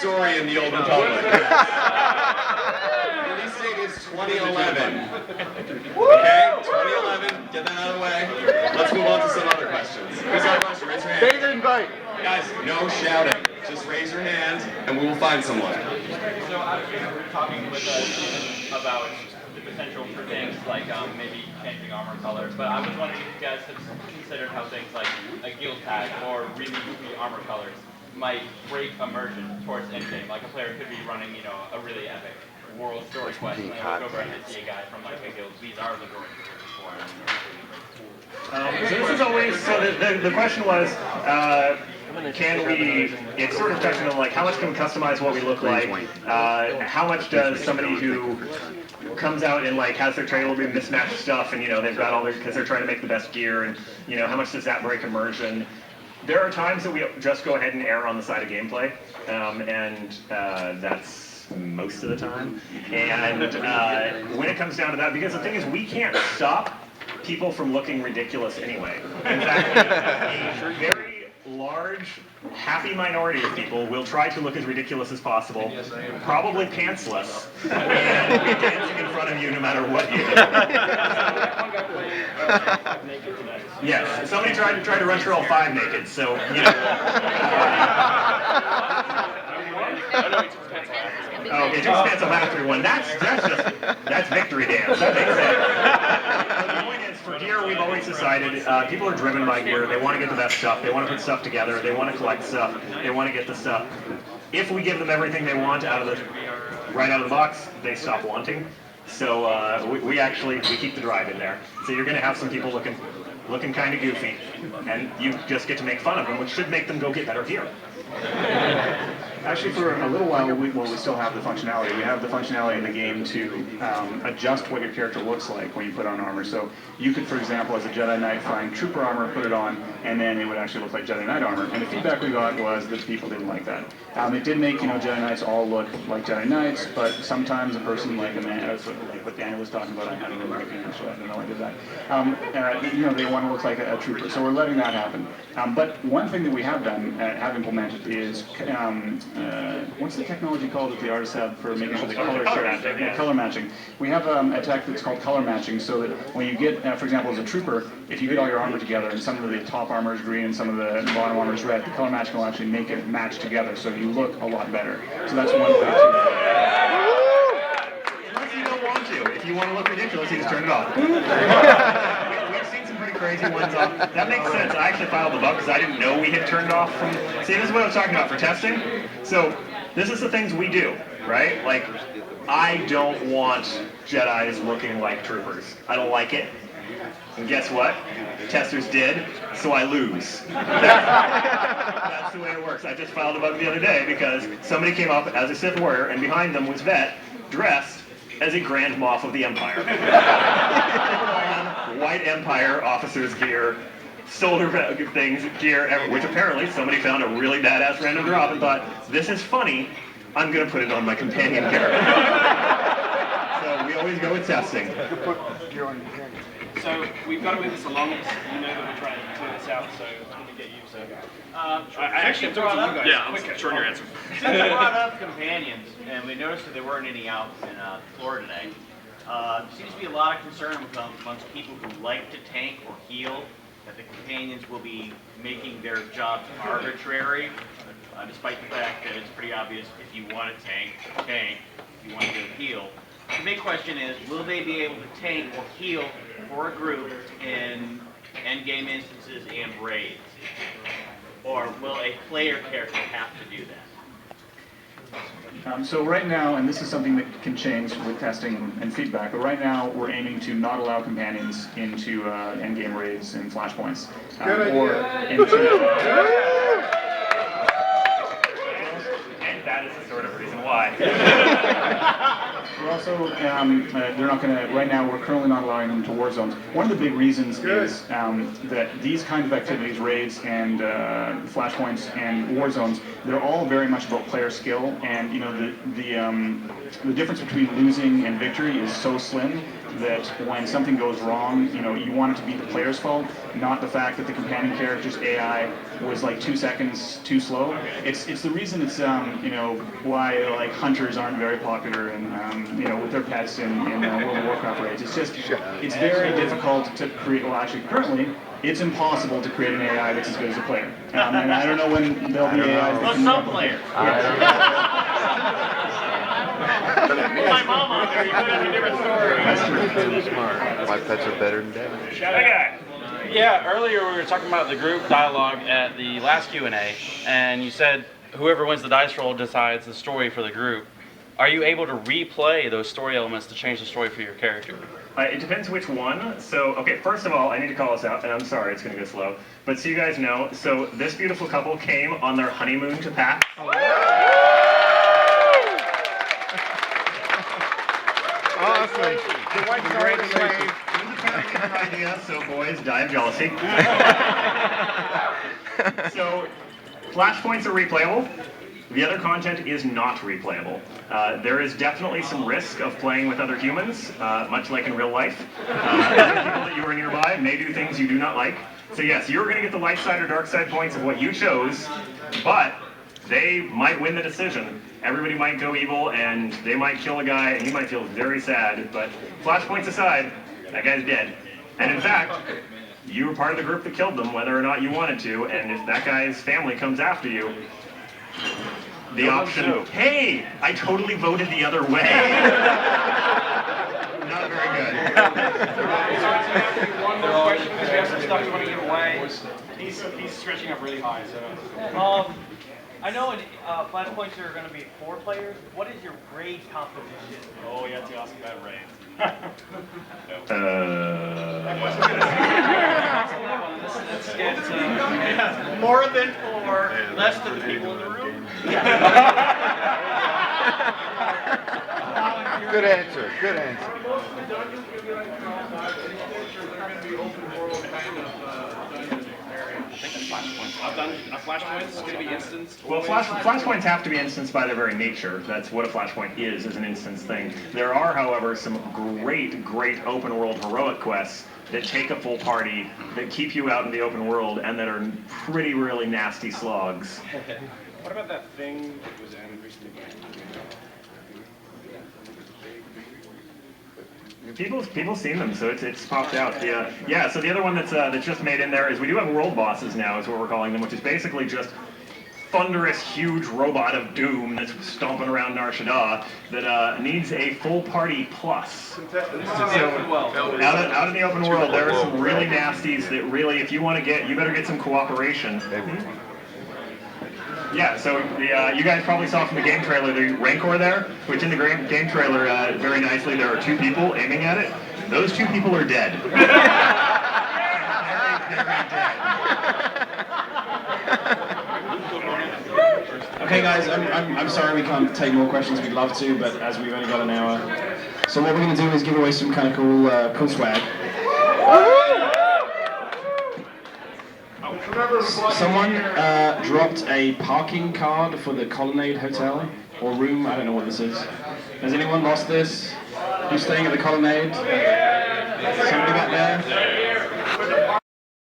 story in the Old Republic. Release date is 2011. Okay, 2011. Get that out of the way. Let's move on to some other questions. Who's got a question? Raise your hand. Invite. Guys, no shouting. Just raise your hand, and we will find someone. So I was talking with Stephen about the potential for things like maybe changing armor colors, but I was wondering if you guys have considered how things like a guild tag or really goofy armor colors might break immersion towards endgame. Like a player could be running, you know, a really epic world story quest, and they look over and they see a guy from like a guild. These are the droids before. So this is always, so the question was, can we, it's sort of touching on like how much can we customize what we look like, how much does somebody who comes out and like has their trailer a little bit mismatched stuff and you know they've got all their, because they're trying to make the best gear and you know how much does that break immersion. There are times that we just go ahead and err on the side of gameplay, and that's most of the time. And when it comes down to that, because the thing is we can't stop people from looking ridiculous anyway. In fact, a very large, happy minority of people will try to look as ridiculous as possible, probably pantsless, and be dancing in front of you no matter what you do. Yes, somebody tried to run through all 5 naked, so, you know. Oh, okay, just pants off after one. That's victory dance. That makes sense. The point is, for gear, we've always decided people are driven by gear. They want to get the best stuff. They want to put stuff together. They want to collect stuff. They want to get the stuff. If we give them everything they want right out of the box, they stop wanting. So we keep the drive in there. So you're going to have some people looking kind of goofy, and you just get to make fun of them, which should make them go get better gear. Actually, for a little while, we still have the functionality. We have the functionality in the game to adjust what your character looks like when you put on armor. So you could, for example, as a Jedi Knight, find Trooper armor, put it on, and then it would actually look like Jedi Knight armor. And the feedback we got was that people didn't like that. It did make Jedi Knights all look like Jedi Knights, but sometimes a person like a man, like what Daniel was talking about, I haven't been working actually, I don't know I did that. They want to look like a Trooper. So we're letting that happen. But one thing that we have done, have implemented, is what's the technology called that the artists have for making sure the color matching? Yeah, color matching. We have a tech that's called color matching, so that when you get, for example, as a trooper, if you get all your armor together and some of the top armor is green and some of the bottom armor is red, the color matching will actually make it match together, so you look a lot better. So that's one way to. Unless you don't want to. If you want to look ridiculous, you just turn it off. We've seen some pretty crazy ones off. That makes sense. I actually filed the bug because I didn't know we had turned off from. See, this is what I was talking about for testing. So this is the things we do, right? Like, I don't want Jedis looking like troopers. I don't like it. And guess what? Testers did, so I lose. That's the way it works. I just filed a bug the other day because somebody came up as a Sith warrior, and behind them was Vet, dressed as a Grand Moff of the Empire. White Empire officer's gear, solar things, gear, which apparently somebody found a really badass random drop and thought, this is funny, I'm going to put it on my companion character. So we always go with testing. So we've got to move this along. You know that we're trying to clear this out, so I'm going to get you. So I actually brought up. Yeah, let's shorten your answer. Since I brought up companions, and we noticed that there weren't any out in Florida today. There seems to be a lot of concern amongst people who like to tank or heal that the companions will be making their jobs arbitrary, despite the fact that it's pretty obvious if you want to tank, tank. If you want to heal. The big question is, will they be able to tank or heal for a group in endgame instances and raids? Or will a player character have to do that? So right now, and this is something that can change with testing and feedback, but right now we're aiming to not allow companions into endgame raids and flashpoints. Or into... And that is the sort of reason why. We're also, they're not going to, right now we're currently not allowing them to war zones. One of the big reasons is that these kinds of activities, raids and flashpoints and war zones, they're all very much about player skill, and the difference between losing and victory is so slim that when something goes wrong, you want it to be the player's fault, not the fact that the companion character's AI was like 2 seconds too slow. It's the reason it's why like hunters aren't very popular and with their pets in World of Warcraft raids. It's just it's very difficult to create. Well, actually, currently it's impossible to create an AI that's as good as a player. And I don't know when there'll be AIs. Well, some players. My mom on there, you could have a different story. That's smart. My pets are better than Devin. Yeah, earlier we were talking about the group dialogue at the last Q&A, and you said whoever wins the dice roll decides the story for the group. Are you able to replay those story elements to change the story for your character? It depends which one. So, okay, first of all, I need to call this out, and I'm sorry, it's going to go slow. But so you guys know, so this beautiful couple came on their honeymoon to PAX. Awesome. Congratulations. It was apparently her idea, so boys, die of jealousy. So, flashpoints are replayable. The other content is not replayable. There is definitely some risk of playing with other humans, much like in real life. Other people that you are nearby may do things you do not like. So yes, you're going to get the light side or dark side points of what you chose, but they might win the decision. Everybody might go evil, and they might kill a guy, and you might feel very sad, but flashpoints aside, that guy's dead. And in fact, you were part of the group that killed them, whether or not you wanted to, and if that guy's family comes after you, the option, hey, I totally voted the other way. Not very good. One more question, because we have some stuff you want to give away. He's stretching up really high, so. I know in flashpoints there are going to be 4 players. What is your raid composition? Oh, you have to ask about raid. Let's get More than 4, less than the people in the room? Good answer. Good answer. Flashpoint's going to be instanced. Well, flashpoints have to be instanced by their very nature. That's what a flashpoint is an instance thing. There are, however, some great open world heroic quests that take a full party, that keep you out in the open world, and that are pretty really nasty slogs. What about that thing that was added recently? People seen them, so it's popped out. Yeah. So the other one that's just made in there is we do have world bosses now, is what we're calling them, which is basically just thunderous, huge robot of doom that's stomping around Nar Shaddaa that needs a full party plus. So out in the open world, there are some really nasties that really, if you want to get, you better get some cooperation. Yeah, so you guys probably saw from the game trailer the Rancor there, which in the game trailer, very nicely, there are 2 people aiming at it. Those 2 people are dead. Very dead. Okay guys, I'm sorry we can't take more questions, we'd love to, but as we've only got an hour. So what we're going to do is give away some kind of cool swag. Someone dropped a parking card for the Colonnade Hotel, or room, I don't know what this is. Has anyone lost this? Who's staying at the Colonnade? Somebody back there?